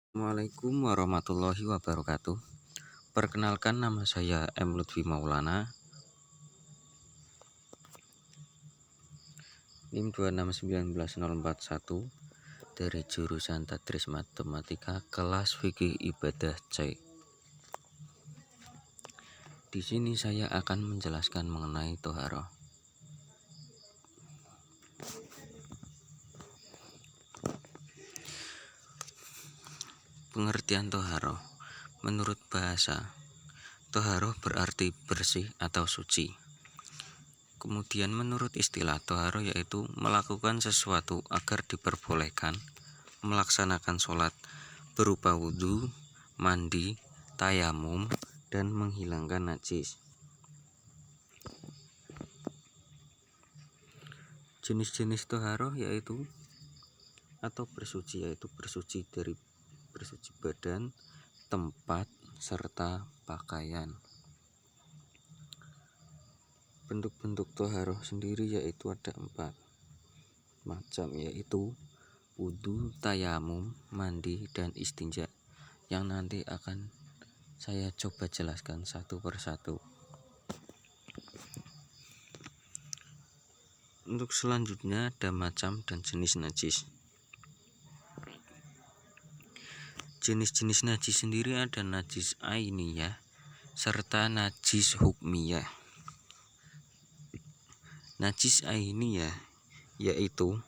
Assalamualaikum warahmatullahi wabarakatuh. Perkenalkan, nama saya M. Lutfi Maulana, NIM 2699041 dari jurusan Tadris Matematika kelas Fikih Ibadah C. Di sini saya akan menjelaskan mengenai toharoh. Pengertian toharoh menurut bahasa, toharoh berarti bersih atau suci. Kemudian menurut istilah, toharoh yaitu melakukan sesuatu agar diperbolehkan melaksanakan sholat berupa wudhu, mandi, tayamum, dan menghilangkan najis. Jenis-jenis toharoh yaitu atau bersuci, yaitu bersuci dari bersuci badan, tempat, serta pakaian. Bentuk-bentuk toharoh sendiri yaitu ada 4 macam, yaitu wudhu, tayamum, mandi, dan istinja, yang nanti akan saya coba jelaskan satu persatu. Untuk selanjutnya ada macam dan jenis najis. Jenis-jenis najis sendiri ada najis ainiyah serta najis hukmiyah. Najis ainiyah yaitu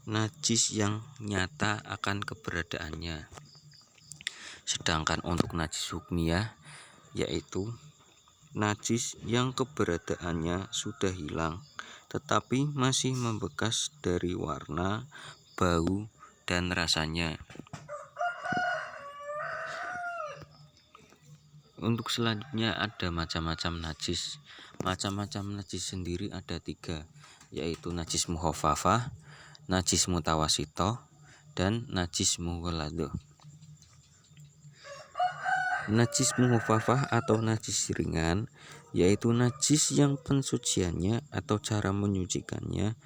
najis yang nyata akan keberadaannya. Sedangkan untuk najis hukmiyah yaitu najis yang keberadaannya sudah hilang tetapi masih membekas dari warna, bau, dan rasanya. Untuk selanjutnya ada macam-macam najis. Macam-macam najis sendiri ada 3, yaitu najis mukhafafah, najis mutawasitoh, dan najis mughalladoh. Najis mukhafafah atau najis ringan yaitu najis yang pensuciannya atau cara menyucikannya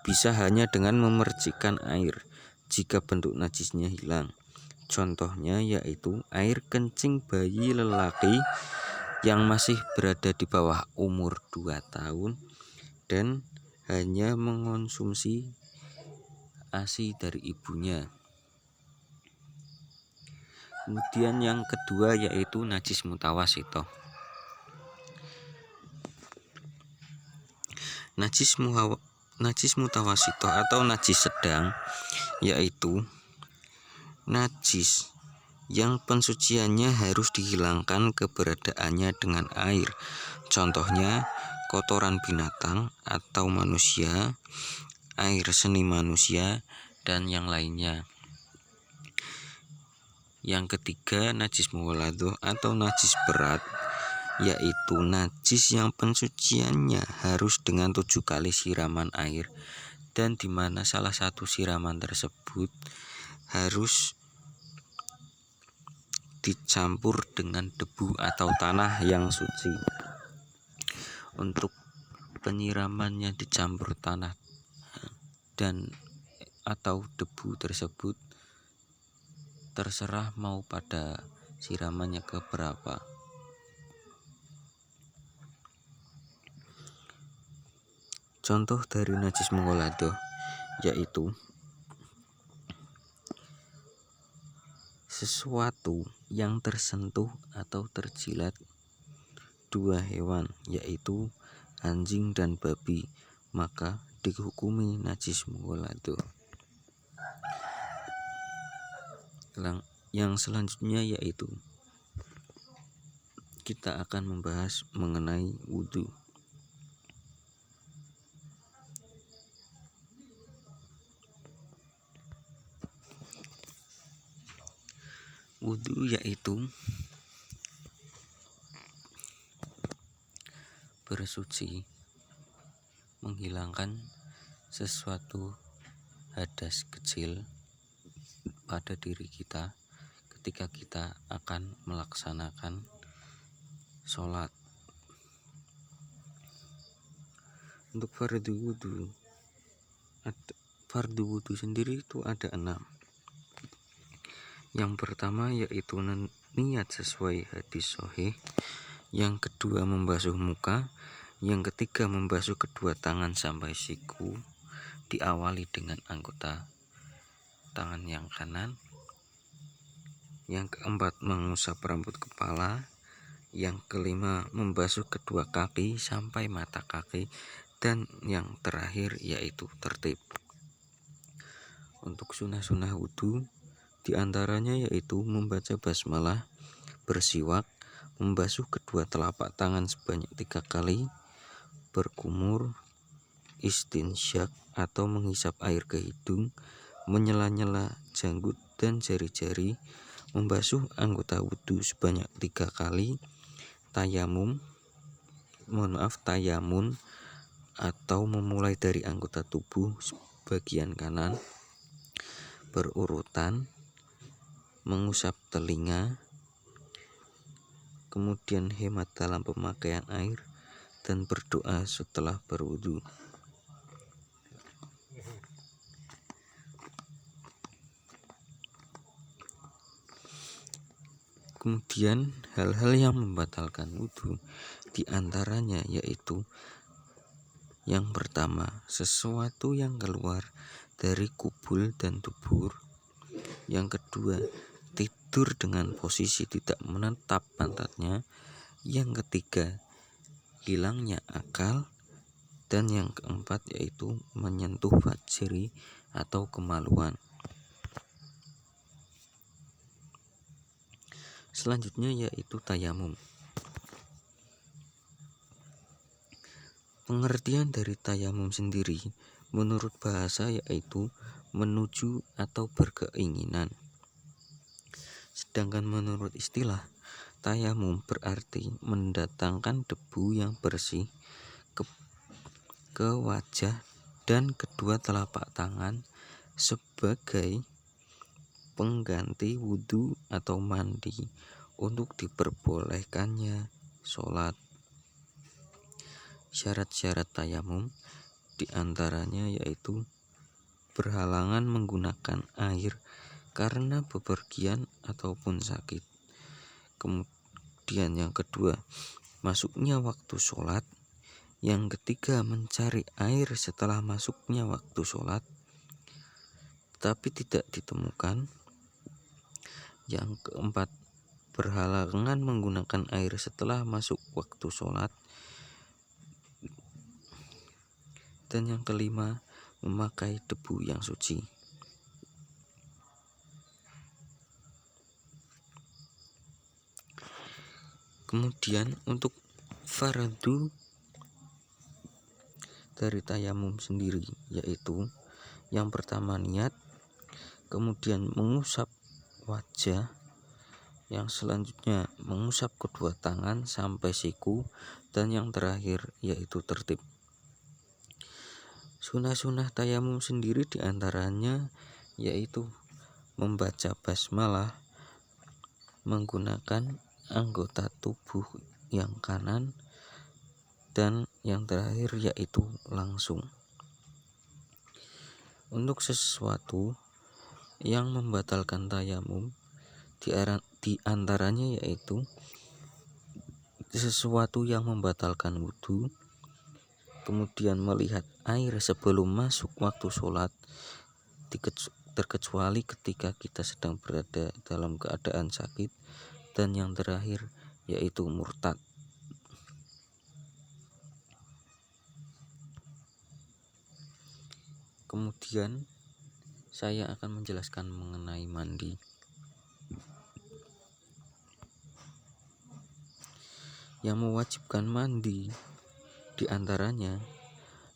bisa hanya dengan memercikkan air jika bentuk najisnya hilang. Contohnya yaitu air kencing bayi lelaki yang masih berada di bawah umur 2 tahun dan hanya mengonsumsi ASI dari ibunya. Kemudian yang kedua yaitu najis mutawasitoh. Najis mutawasitoh atau najis sedang yaitu najis yang pensuciannya harus dihilangkan keberadaannya dengan air. Contohnya kotoran binatang atau manusia, air seni manusia, dan yang lainnya. Yang ketiga najis mughalladoh atau najis berat yaitu najis yang pensuciannya harus dengan 7 kali siraman air dan di mana salah satu siraman tersebut harus dicampur dengan debu atau tanah yang suci. Untuk penyiramannya dicampur tanah dan atau debu tersebut terserah mau pada siramannya keberapa. Contoh dari najis mughalladoh yaitu sesuatu yang tersentuh atau terjilat 2 hewan yaitu anjing dan babi, maka dihukumi najis mughalladoh. Yang selanjutnya yaitu kita akan membahas mengenai wudhu. Wudhu yaitu bersuci, menghilangkan sesuatu hadas kecil pada diri kita ketika kita akan melaksanakan sholat. Untuk fardu wudhu sendiri itu ada 6, Yang pertama yaitu niat sesuai hadis sahih, yang kedua membasuh muka, yang ketiga membasuh kedua tangan sampai siku, diawali dengan anggota tangan yang kanan, yang keempat mengusap rambut kepala, yang kelima membasuh kedua kaki sampai mata kaki, dan yang terakhir yaitu tertib. Untuk sunah-sunah wudhu diantaranya yaitu membaca basmalah, bersiwak, membasuh kedua telapak tangan sebanyak 3 kali, berkumur, istinsyak atau menghisap air ke hidung, menyela-nyela janggut dan jari-jari, membasuh anggota wudhu sebanyak 3 kali, tayamun atau memulai dari anggota tubuh bagian kanan berurutan, mengusap telinga, kemudian hemat dalam pemakaian air, dan berdoa setelah berwudu. Kemudian hal-hal yang membatalkan wudu diantaranya yaitu yang pertama, sesuatu yang keluar dari kubul dan dubur. Yang kedua, tidur dengan posisi tidak menetap pantatnya. Yang ketiga, hilangnya akal. Dan yang keempat yaitu menyentuh fajri atau kemaluan. Selanjutnya yaitu tayamum. Pengertian dari tayamum sendiri menurut bahasa yaitu menuju atau berkeinginan. Sedangkan menurut istilah, tayamum berarti mendatangkan debu yang bersih ke wajah dan kedua telapak tangan sebagai pengganti wudhu atau mandi untuk diperbolehkannya sholat. Syarat-syarat tayamum diantaranya yaitu berhalangan menggunakan air karena bepergian ataupun sakit. Kemudian yang kedua, masuknya waktu sholat. Yang ketiga, mencari air setelah masuknya waktu sholat tapi tidak ditemukan. Yang keempat, berhalangan menggunakan air setelah masuk waktu sholat. Dan yang kelima, memakai debu yang suci. Kemudian untuk fardu dari tayamum sendiri yaitu yang pertama niat, kemudian mengusap wajah, yang selanjutnya mengusap kedua tangan sampai siku, dan yang terakhir yaitu tertib. Sunah-sunah tayamum sendiri diantaranya yaitu membaca basmalah, menggunakan anggota tubuh yang kanan, dan yang terakhir yaitu langsung. Untuk sesuatu yang membatalkan tayamum diantaranya yaitu sesuatu yang membatalkan wudhu, kemudian melihat air sebelum masuk waktu sholat, terkecuali ketika kita sedang berada dalam keadaan sakit, dan yang terakhir yaitu murtad. Kemudian saya akan menjelaskan mengenai mandi. Yang mewajibkan mandi diantaranya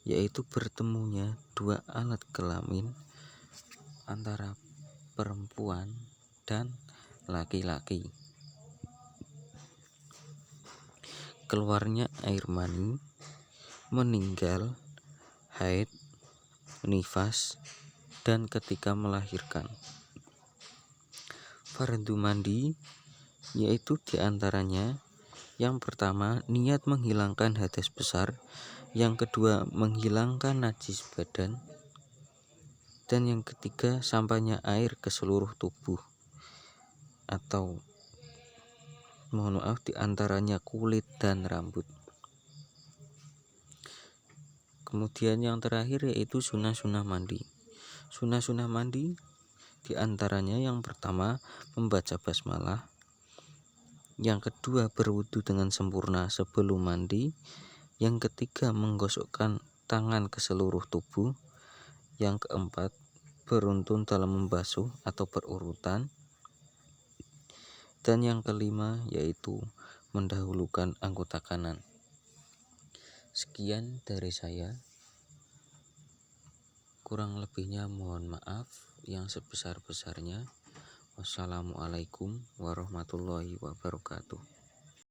yaitu bertemunya dua alat kelamin antara perempuan dan laki-laki, keluarnya air mani, meninggal, haid, nifas, dan ketika melahirkan. Fardu mandi yaitu diantaranya yang pertama niat menghilangkan hadas besar, yang kedua menghilangkan najis badan, dan yang ketiga sampainya air ke seluruh tubuh. atau diantaranya kulit dan rambut. Kemudian yang terakhir yaitu sunah-sunah mandi. Sunah-sunah mandi diantaranya yang pertama membaca basmalah, yang kedua berwudu dengan sempurna sebelum mandi, yang ketiga menggosokkan tangan ke seluruh tubuh, yang keempat beruntun dalam membasuh atau berurutan, dan yang kelima yaitu mendahulukan anggota kanan. Sekian dari saya, kurang lebihnya mohon maaf yang sebesar-besarnya. Wassalamualaikum warahmatullahi wabarakatuh.